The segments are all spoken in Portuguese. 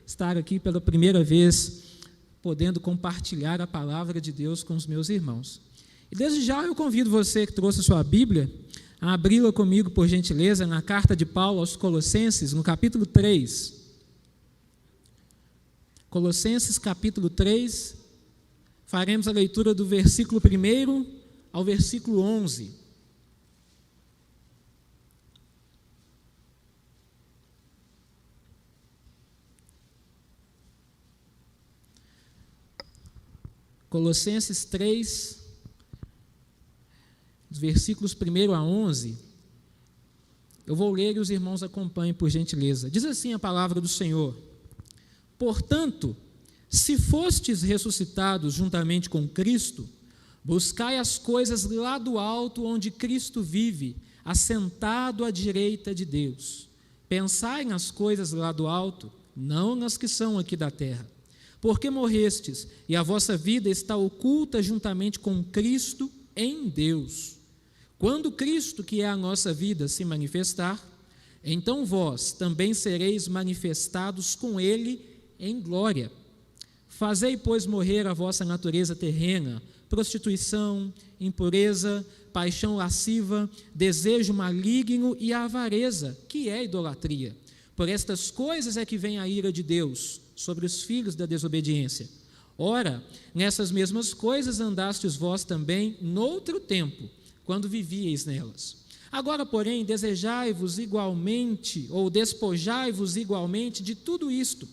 Estar aqui pela primeira vez, podendo compartilhar a palavra de Deus com os meus irmãos. E desde já eu convido você que trouxe sua Bíblia a abri-la comigo, por gentileza, na carta de Paulo aos Colossenses, no capítulo 3. Colossenses, capítulo 3, faremos a leitura do versículo 1 ao versículo 11. Colossenses 3, dos versículos 1 a 11, eu vou ler e os irmãos acompanhem, por gentileza. Diz assim a palavra do Senhor: Portanto, se fostes ressuscitados juntamente com Cristo, buscai as coisas lá do alto, onde Cristo vive, assentado à direita de Deus. Pensai nas coisas lá do alto, não nas que são aqui da terra. Porque morrestes, e a vossa vida está oculta juntamente com Cristo em Deus. Quando Cristo, que é a nossa vida, se manifestar, então vós também sereis manifestados com Ele em glória. Fazei, pois, morrer a vossa natureza terrena, prostituição, impureza, paixão lasciva, desejo maligno e avareza, que é idolatria. Por estas coisas é que vem a ira de Deus sobre os filhos da desobediência. Ora, nessas mesmas coisas andastes vós também noutro tempo, quando vivíeis nelas. Agora, porém, desejai-vos igualmente, ou despojai-vos igualmente de tudo isto: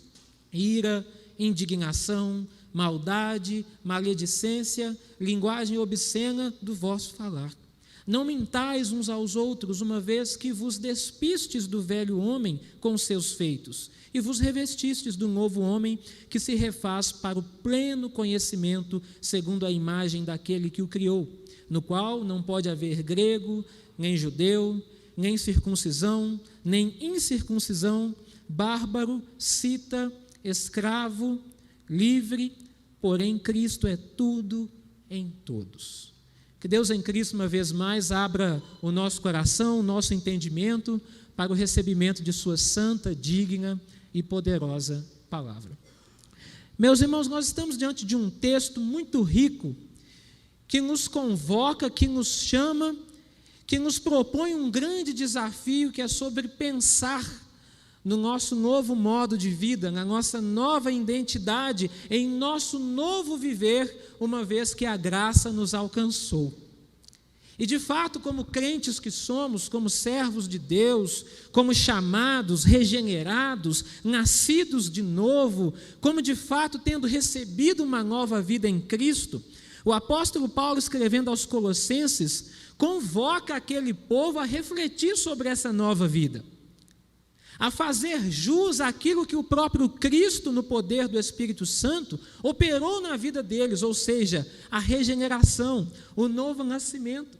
ira, indignação, maldade, maledicência, linguagem obscena do vosso falar. Não mintais uns aos outros, uma vez que vos despistes do velho homem com seus feitos, e vos revestistes do novo homem, que se refaz para o pleno conhecimento, segundo a imagem daquele que o criou, no qual não pode haver grego, nem judeu, nem circuncisão, nem incircuncisão, bárbaro, cita, escravo, livre, porém Cristo é tudo em todos. Que Deus em Cristo, uma vez mais, abra o nosso coração, o nosso entendimento, para o recebimento de sua santa, digna e poderosa palavra. Meus irmãos, nós estamos diante de um texto muito rico, que nos convoca, que nos chama, que nos propõe um grande desafio, que é sobre pensar no nosso novo modo de vida, na nossa nova identidade, em nosso novo viver, uma vez que a graça nos alcançou. E de fato, como crentes que somos, como servos de Deus, como chamados, regenerados, nascidos de novo, como de fato tendo recebido uma nova vida em Cristo, o apóstolo Paulo, escrevendo aos Colossenses, convoca aquele povo a refletir sobre essa nova vida, a fazer jus àquilo que o próprio Cristo, no poder do Espírito Santo, operou na vida deles, ou seja, a regeneração, o novo nascimento.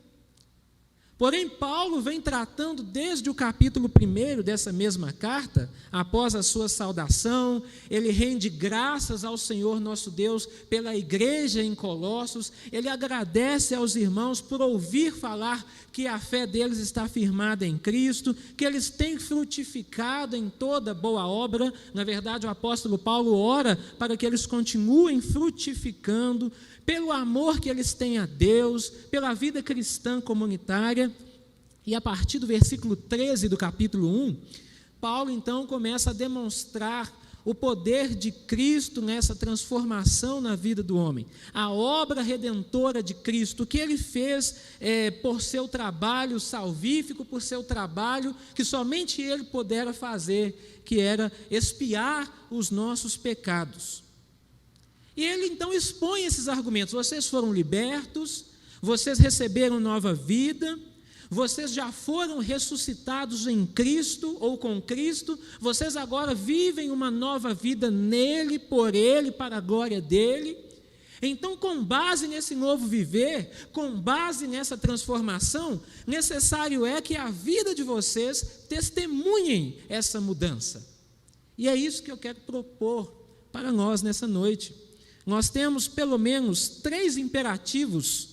Porém, Paulo vem tratando desde o capítulo 1 dessa mesma carta, após a sua saudação, ele rende graças ao Senhor nosso Deus pela igreja em Colossos, ele agradece aos irmãos por ouvir falar que a fé deles está firmada em Cristo, que eles têm frutificado em toda boa obra. Na verdade, o apóstolo Paulo ora para que eles continuem frutificando, pelo amor que eles têm a Deus, pela vida cristã comunitária. E a partir do versículo 13 do capítulo 1, Paulo então começa a demonstrar o poder de Cristo nessa transformação na vida do homem, a obra redentora de Cristo, o que ele fez por seu trabalho salvífico, por seu trabalho que somente ele pudera fazer, que era expiar os nossos pecados. E ele então expõe esses argumentos: vocês foram libertos, vocês receberam nova vida, vocês já foram ressuscitados em Cristo ou com Cristo, vocês agora vivem uma nova vida nele, por ele, para a glória dele. Então, com base nesse novo viver, com base nessa transformação, necessário é que a vida de vocês testemunhem essa mudança. E é isso que eu quero propor para nós nessa noite. Nós temos pelo menos 3 imperativos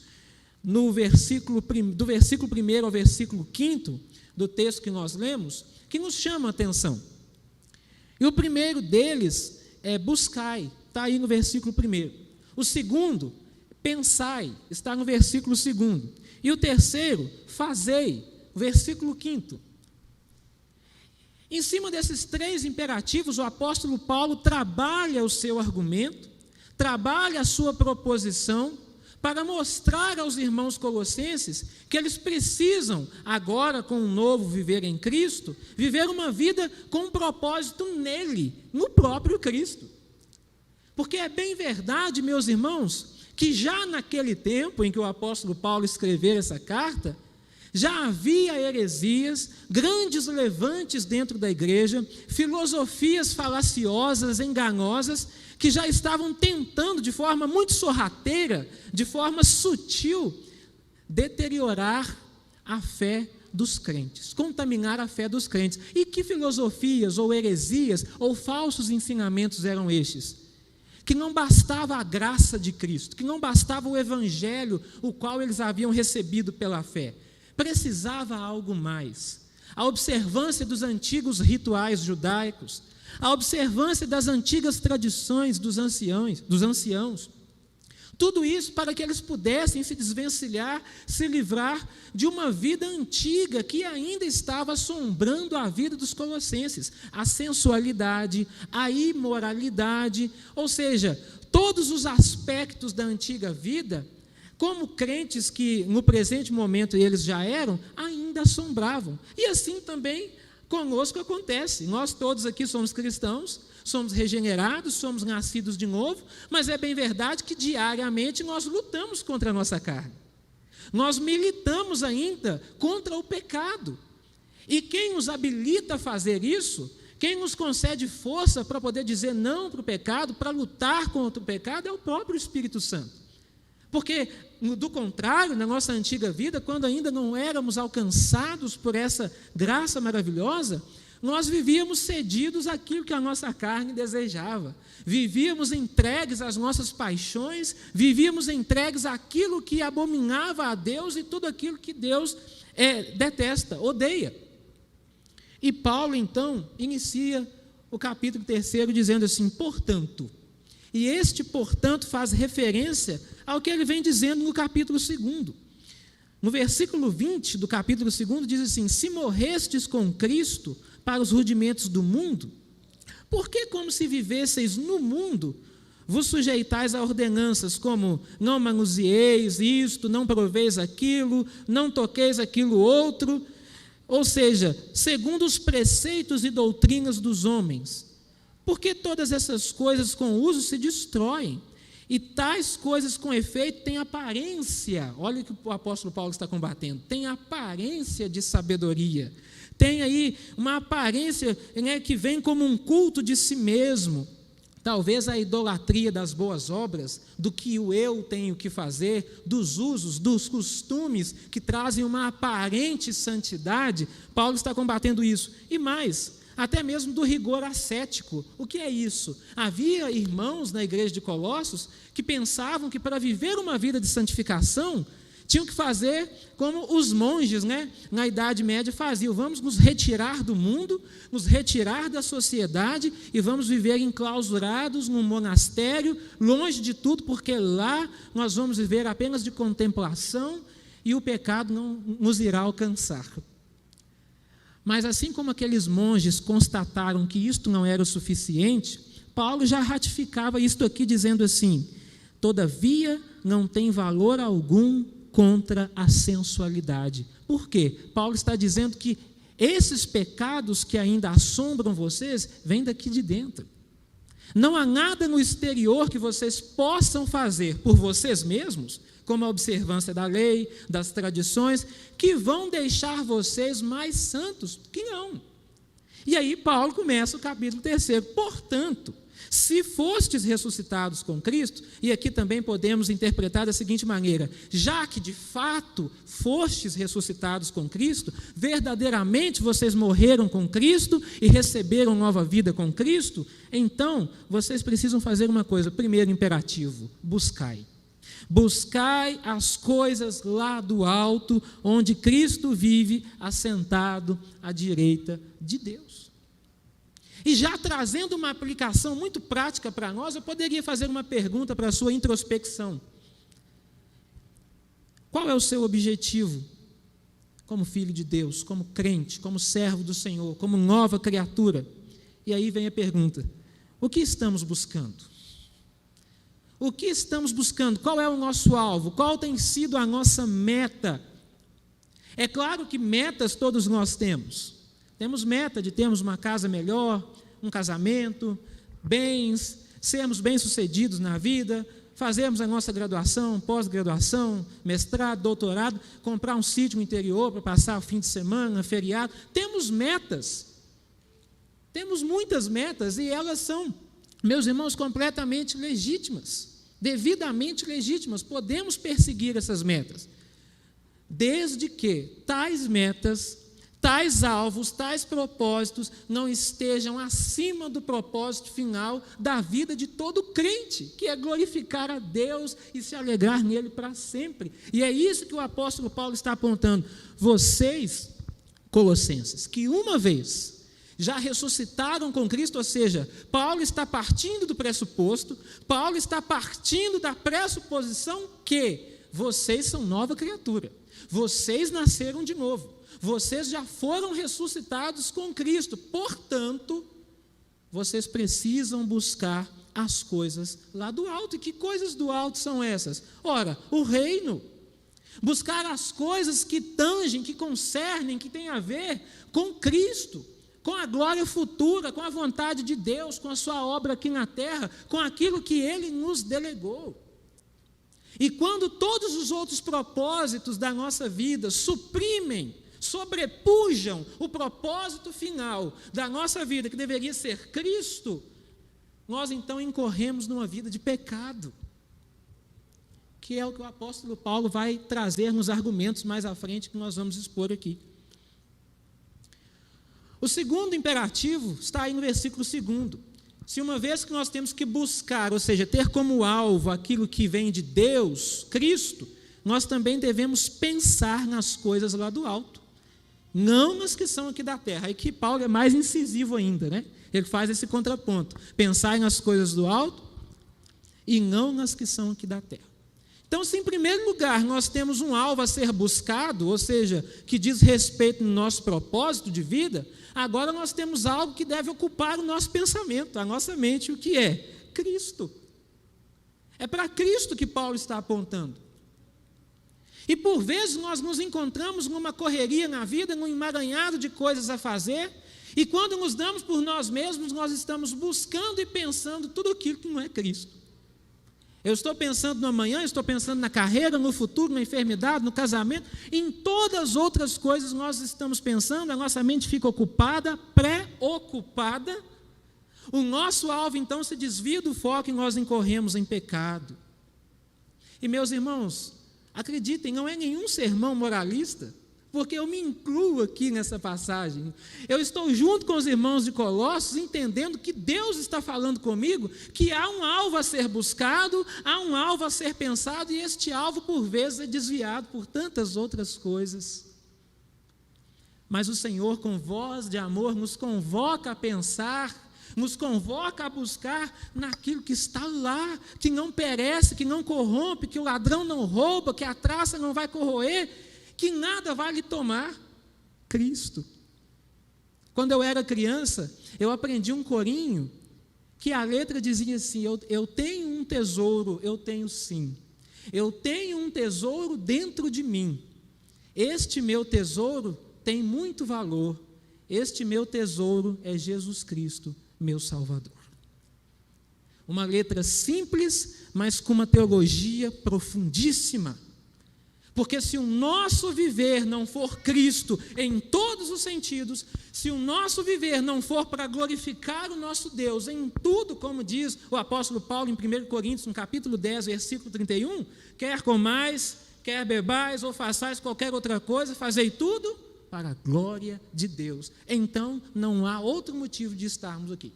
do versículo 1 ao versículo 5 do texto que nós lemos, que nos chamam a atenção. E o primeiro deles é buscai, está aí no versículo 1. O segundo, pensai, está no versículo 2. E o terceiro, fazei, versículo 5. Em cima desses 3 imperativos, o apóstolo Paulo trabalha o seu argumento, trabalha a sua proposição, para mostrar aos irmãos colossenses que eles precisam, agora com um novo viver em Cristo, viver uma vida com um propósito nele, no próprio Cristo. Porque é bem verdade, meus irmãos, que já naquele tempo em que o apóstolo Paulo escreveu essa carta, já havia heresias, grandes levantes dentro da igreja, filosofias falaciosas, enganosas, que já estavam tentando de forma muito sorrateira, de forma sutil, deteriorar a fé dos crentes, contaminar a fé dos crentes. E que filosofias, ou heresias, ou falsos ensinamentos eram estes? Que não bastava a graça de Cristo, que não bastava o evangelho, o qual eles haviam recebido pela fé. Precisava algo mais. A observância dos antigos rituais judaicos, a observância das antigas tradições dos anciãos, tudo isso para que eles pudessem se desvencilhar, se livrar de uma vida antiga que ainda estava assombrando a vida dos colossenses, a sensualidade, a imoralidade, ou seja, todos os aspectos da antiga vida, como crentes que no presente momento eles já eram, ainda assombravam. E assim também conosco acontece. Nós todos aqui somos cristãos, somos regenerados, somos nascidos de novo, mas é bem verdade que diariamente nós lutamos contra a nossa carne. Nós militamos ainda contra o pecado. E quem nos habilita a fazer isso, quem nos concede força para poder dizer não para o pecado, para lutar contra o pecado, é o próprio Espírito Santo. Porque, do contrário, na nossa antiga vida, quando ainda não éramos alcançados por essa graça maravilhosa, nós vivíamos cedidos àquilo que a nossa carne desejava, vivíamos entregues às nossas paixões, vivíamos entregues àquilo que abominava a Deus e tudo aquilo que Deus detesta, odeia. E Paulo, então, inicia o capítulo 3 dizendo assim, portanto, e este, portanto, faz referência ao que ele vem dizendo no capítulo 2. No versículo 20 do capítulo 2 diz assim, se morrestes com Cristo para os rudimentos do mundo, por que como se vivesseis no mundo, vos sujeitais a ordenanças como não manuseeis isto, não proveis aquilo, não toqueis aquilo outro, ou seja, segundo os preceitos e doutrinas dos homens? Porque todas essas coisas com uso se destroem, e tais coisas com efeito têm aparência, olha o que o apóstolo Paulo está combatendo, tem aparência de sabedoria, tem aí uma aparência, né, que vem como um culto de si mesmo, talvez a idolatria das boas obras, do que o eu tenho que fazer, dos usos, dos costumes que trazem uma aparente santidade. Paulo está combatendo isso, e mais, até mesmo do rigor ascético. O que é isso? Havia irmãos na igreja de Colossos que pensavam que para viver uma vida de santificação, tinham que fazer como os monges, né, na Idade Média faziam, vamos nos retirar do mundo, nos retirar da sociedade e vamos viver enclausurados num monastério, longe de tudo, porque lá nós vamos viver apenas de contemplação e o pecado não nos irá alcançar. Mas assim como aqueles monges constataram que isto não era o suficiente, Paulo já ratificava isto aqui dizendo assim, todavia não tem valor algum contra a sensualidade. Por quê? Paulo está dizendo que esses pecados que ainda assombram vocês, vêm daqui de dentro. Não há nada no exterior que vocês possam fazer por vocês mesmos, como a observância da lei, das tradições, que vão deixar vocês mais santos que não. E aí Paulo começa o capítulo 3, portanto, se fostes ressuscitados com Cristo, e aqui também podemos interpretar da seguinte maneira, já que de fato fostes ressuscitados com Cristo, verdadeiramente vocês morreram com Cristo e receberam nova vida com Cristo, então vocês precisam fazer uma coisa, primeiro imperativo, buscai. Buscai as coisas lá do alto, onde Cristo vive assentado à direita de Deus. E já trazendo uma aplicação muito prática para nós, eu poderia fazer uma pergunta para a sua introspecção. Qual é o seu objetivo como filho de Deus, como crente, como servo do Senhor, como nova criatura? E aí vem a pergunta: o que estamos buscando? O que estamos buscando? Qual é o nosso alvo? Qual tem sido a nossa meta? É claro que metas todos nós temos. Temos meta de termos uma casa melhor, um casamento, bens, sermos bem-sucedidos na vida, fazermos a nossa graduação, pós-graduação, mestrado, doutorado, comprar um sítio no interior para passar o fim de semana, feriado. Temos metas. Temos muitas metas e elas são, meus irmãos, completamente legítimas, devidamente legítimas. Podemos perseguir essas metas, desde que tais metas, tais alvos, tais propósitos não estejam acima do propósito final da vida de todo crente, que é glorificar a Deus e se alegrar nele para sempre. E é isso que o apóstolo Paulo está apontando. Vocês, Colossenses, que uma vez já ressuscitaram com Cristo, ou seja, Paulo está partindo do pressuposto, Paulo está partindo da pressuposição que vocês são nova criatura, vocês nasceram de novo, vocês já foram ressuscitados com Cristo, portanto, vocês precisam buscar as coisas lá do alto. E que coisas do alto são essas? Ora, o reino. Buscar as coisas que tangem, que concernem, que têm a ver com Cristo, com a glória futura, com a vontade de Deus, com a sua obra aqui na terra, com aquilo que Ele nos delegou. E quando todos os outros propósitos da nossa vida suprimem, sobrepujam o propósito final da nossa vida, que deveria ser Cristo, nós então incorremos numa vida de pecado, que é o que o apóstolo Paulo vai trazer nos argumentos mais à frente que nós vamos expor aqui. O segundo imperativo está aí no versículo 2. Se uma vez que nós temos que buscar, ou seja, ter como alvo aquilo que vem de Deus, Cristo, nós também devemos pensar nas coisas lá do alto, não nas que são aqui da terra. Aí que Paulo é mais incisivo ainda, né? Ele faz esse contraponto, pensar nas coisas do alto e não nas que são aqui da terra. Então, se em primeiro lugar nós temos um alvo a ser buscado, ou seja, que diz respeito no nosso propósito de vida, agora nós temos algo que deve ocupar o nosso pensamento, a nossa mente, o que é? Cristo. É para Cristo que Paulo está apontando. E por vezes nós nos encontramos numa correria na vida, num emaranhado de coisas a fazer, e quando nos damos por nós mesmos, nós estamos buscando e pensando tudo aquilo que não é Cristo. Eu estou pensando no amanhã, estou pensando na carreira, no futuro, na enfermidade, no casamento, em todas as outras coisas nós estamos pensando, a nossa mente fica ocupada, preocupada, o nosso alvo então se desvia do foco e nós incorremos em pecado. E meus irmãos, acreditem, não é nenhum sermão moralista, porque eu me incluo aqui nessa passagem. Eu estou junto com os irmãos de Colossos, entendendo que Deus está falando comigo, que há um alvo a ser buscado, há um alvo a ser pensado, e este alvo, por vezes, é desviado por tantas outras coisas. Mas o Senhor, com voz de amor, nos convoca a pensar, nos convoca a buscar naquilo que está lá, que não perece, que não corrompe, que o ladrão não rouba, que a traça não vai corroer, que nada vai lhe tomar, Cristo. Quando eu era criança, eu aprendi um corinho, que a letra dizia assim: eu tenho um tesouro, eu tenho sim, eu tenho um tesouro dentro de mim, este meu tesouro tem muito valor, este meu tesouro é Jesus Cristo, meu Salvador. Uma letra simples, mas com uma teologia profundíssima. Porque se o nosso viver não for Cristo em todos os sentidos, se o nosso viver não for para glorificar o nosso Deus em tudo, como diz o apóstolo Paulo em 1 Coríntios, no capítulo 10, versículo 31, quer comais, quer bebais ou façais qualquer outra coisa, fazei tudo para a glória de Deus. Então não há outro motivo de estarmos aqui.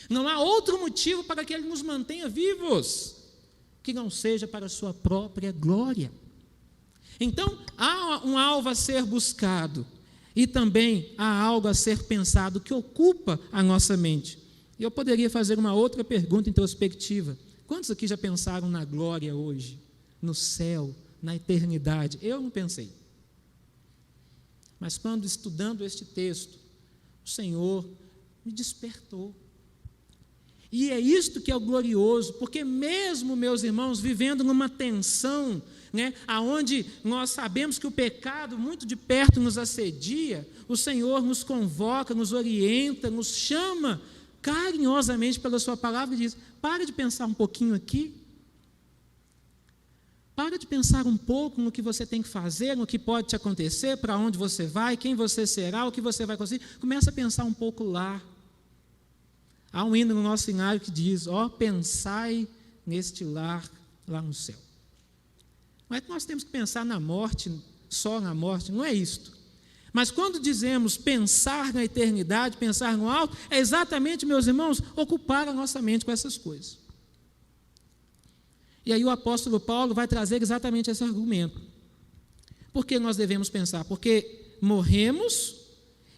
Não há outro motivo para que Ele nos mantenha vivos, que não seja para a sua própria glória. Então, há um alvo a ser buscado, E também há algo a ser pensado que ocupa a nossa mente. E eu poderia fazer uma outra pergunta introspectiva. Quantos aqui já pensaram na glória hoje? No céu, na eternidade? Eu não pensei. Mas quando estudando este texto, o Senhor me despertou. E é isto que é o glorioso, porque mesmo, meus irmãos, vivendo numa tensão, aonde nós sabemos que o pecado muito de perto nos assedia, o Senhor nos convoca, nos orienta, nos chama carinhosamente pela sua palavra e diz: para de pensar um pouquinho aqui, para de pensar um pouco no que você tem que fazer, no que pode te acontecer, para onde você vai, quem você será, o que você vai conseguir. Começa a pensar um pouco lá. Há um hino no nosso cenário que diz: pensai neste lar lá no céu. Não é que nós temos que pensar na morte, só na morte, não é isto. Mas quando dizemos pensar na eternidade, pensar no alto, é exatamente, meus irmãos, ocupar a nossa mente com essas coisas. E aí o apóstolo Paulo vai trazer exatamente esse argumento. Por que nós devemos pensar? Porque morremos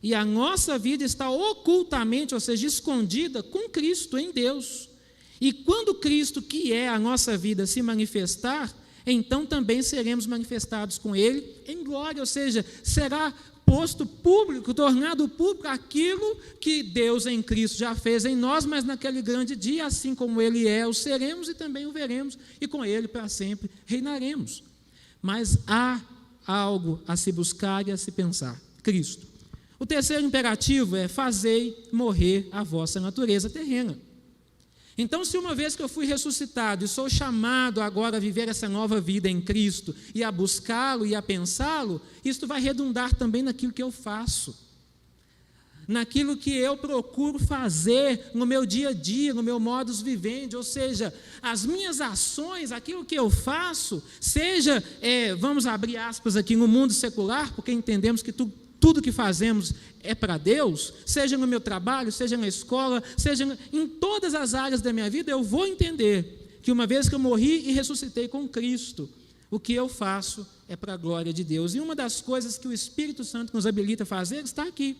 e a nossa vida está ocultamente, ou seja, escondida com Cristo em Deus. E quando Cristo, que é a nossa vida, se manifestar, então também seremos manifestados com Ele em glória, ou seja, será posto público, tornado público aquilo que Deus em Cristo já fez em nós, mas naquele grande dia, assim como Ele é, o seremos e também o veremos, e com Ele para sempre reinaremos. Mas há algo a se buscar e a se pensar: Cristo. O terceiro imperativo é: fazei morrer a vossa natureza terrena. Então, se uma vez que eu fui ressuscitado e sou chamado agora a viver essa nova vida em Cristo e a buscá-lo e a pensá-lo, isto vai redundar também naquilo que eu faço, naquilo que eu procuro fazer no meu dia a dia, no meu modus vivendi, ou seja, as minhas ações, aquilo que eu faço, seja, vamos abrir aspas aqui, no mundo secular, porque entendemos que tudo que fazemos é para Deus, seja no meu trabalho, seja na escola, seja em todas as áreas da minha vida, eu vou entender que uma vez que eu morri e ressuscitei com Cristo, o que eu faço é para a glória de Deus. E uma das coisas que o Espírito Santo nos habilita a fazer está aqui.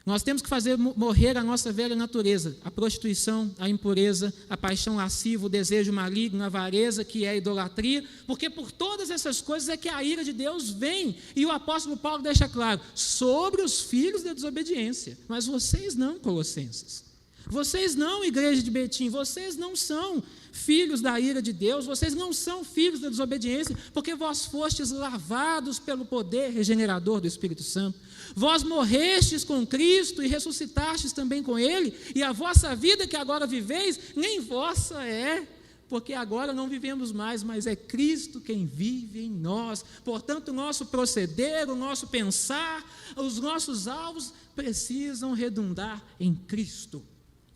Nós temos que fazer morrer a nossa velha natureza, a prostituição, a impureza, a paixão lasciva, o desejo maligno, a avareza, que é a idolatria, porque por todas essas coisas é que a ira de Deus vem. E o apóstolo Paulo deixa claro: sobre os filhos da desobediência. Mas vocês não, Colossenses. Vocês não, igreja de Betim, vocês não são filhos da ira de Deus, vocês não são filhos da desobediência, porque vós fostes lavados pelo poder regenerador do Espírito Santo. Vós morrestes com Cristo e ressuscitastes também com Ele, e a vossa vida que agora viveis, nem vossa é, porque agora não vivemos mais, mas é Cristo quem vive em nós. Portanto, o nosso proceder, o nosso pensar, os nossos alvos precisam redundar em Cristo.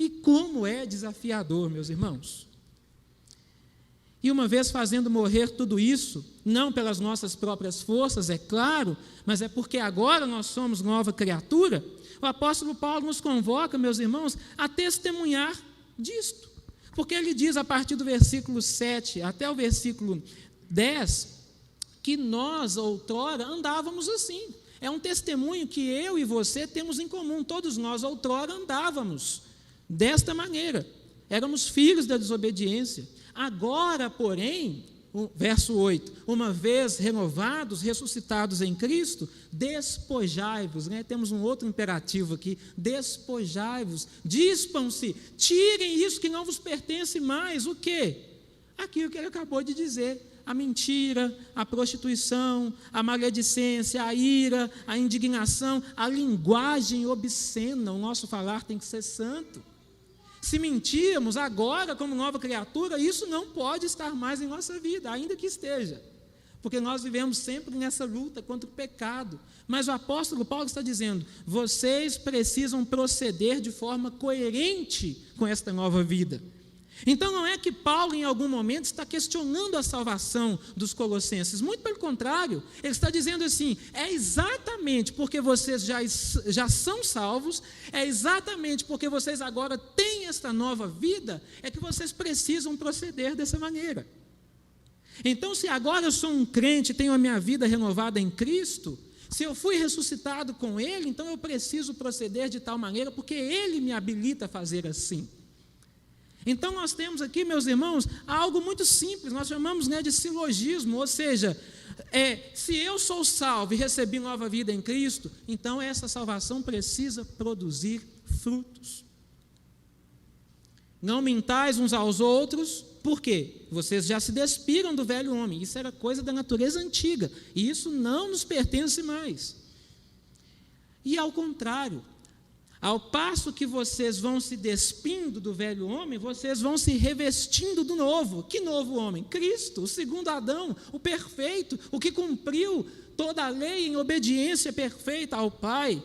E como é desafiador, meus irmãos. E uma vez fazendo morrer tudo isso, não pelas nossas próprias forças, é claro, mas é porque agora nós somos nova criatura, o apóstolo Paulo nos convoca, meus irmãos, a testemunhar disto. Porque ele diz a partir do versículo 7 até o versículo 10, que nós outrora andávamos assim. É um testemunho que eu e você temos em comum. Todos nós outrora andávamos desta maneira. Éramos filhos da desobediência. Agora, porém, verso 8, uma vez renovados, ressuscitados em Cristo, despojai-vos, temos um outro imperativo aqui: despojai-vos, dispam-se, tirem isso que não vos pertence mais. O quê? Aquilo que ele acabou de dizer: a mentira, a prostituição, a maledicência, a ira, a indignação, a linguagem obscena. O nosso falar tem que ser santo. Se mentirmos agora como nova criatura, isso não pode estar mais em nossa vida, ainda que esteja, porque nós vivemos sempre nessa luta contra o pecado. Mas o apóstolo Paulo está dizendo: vocês precisam proceder de forma coerente com esta nova vida. Então não é que Paulo em algum momento está questionando a salvação dos colossenses, muito pelo contrário, ele está dizendo assim: é exatamente porque vocês já são salvos, é exatamente porque vocês agora têm esta nova vida, é que vocês precisam proceder dessa maneira. Então, se agora eu sou um crente, tenho a minha vida renovada em Cristo, Se eu fui ressuscitado com Ele, então eu preciso proceder de tal maneira, porque Ele me habilita a fazer assim. Então nós temos aqui, meus irmãos, algo muito simples, nós chamamos, de silogismo, ou seja, se eu sou salvo e recebi nova vida em Cristo, então essa salvação precisa produzir frutos. Não mintais uns aos outros, por quê? Vocês já se despiram do velho homem, isso era coisa da natureza antiga, e isso não nos pertence mais. E ao contrário, ao passo que vocês vão se despindo do velho homem, vocês vão se revestindo do novo. Que novo homem? Cristo, o segundo Adão, o perfeito, o que cumpriu toda a lei em obediência perfeita ao Pai.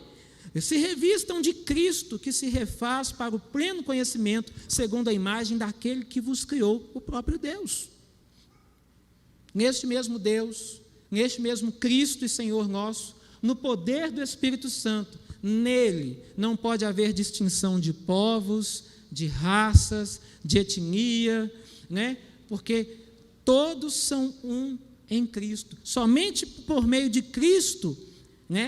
Se revistam de Cristo, que se refaz para o pleno conhecimento, segundo a imagem daquele que vos criou, o próprio Deus. Neste mesmo Deus, neste mesmo Cristo e Senhor nosso, no poder do Espírito Santo, nele não pode haver distinção de povos, de raças, de etnia, porque todos são um em Cristo. Somente por meio de Cristo,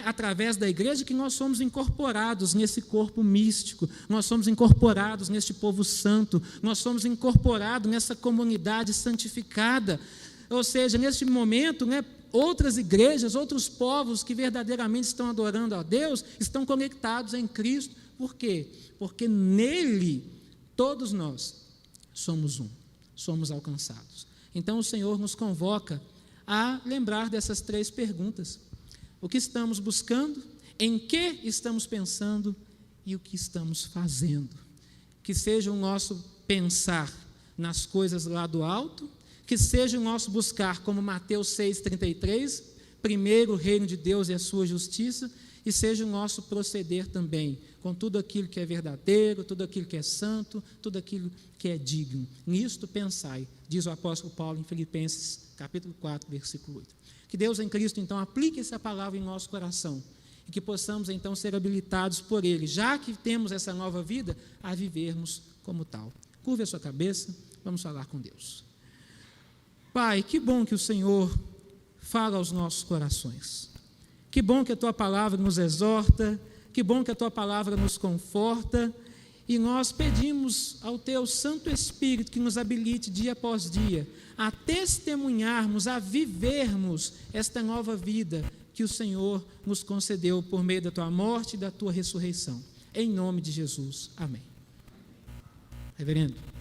através da igreja, que nós somos incorporados nesse corpo místico, nós somos incorporados neste povo santo, nós somos incorporados nessa comunidade santificada. Ou seja, neste momento, outras igrejas, outros povos que verdadeiramente estão adorando a Deus, estão conectados em Cristo. Por quê? Porque nele, todos nós somos um, somos alcançados. Então o Senhor nos convoca a lembrar dessas 3 perguntas. O que estamos buscando, em que estamos pensando e o que estamos fazendo. Que seja o nosso pensar nas coisas lá do alto, que seja o nosso buscar, como Mateus 6,33, primeiro o reino de Deus e a sua justiça, e seja o nosso proceder também, com tudo aquilo que é verdadeiro, tudo aquilo que é santo, tudo aquilo que é digno. Nisto pensai, diz o apóstolo Paulo em Filipenses, capítulo 4, versículo 8. Que Deus em Cristo, então, aplique essa palavra em nosso coração, e que possamos, então, ser habilitados por Ele, já que temos essa nova vida, a vivermos como tal. Curve a sua cabeça, vamos falar com Deus. Pai, que bom que o Senhor fala aos nossos corações. Que bom que a Tua palavra nos exorta, que bom que a Tua palavra nos conforta, e nós pedimos ao Teu Santo Espírito que nos habilite dia após dia a testemunharmos, a vivermos esta nova vida que o Senhor nos concedeu por meio da Tua morte e da Tua ressurreição. Em nome de Jesus. Amém. Reverendo.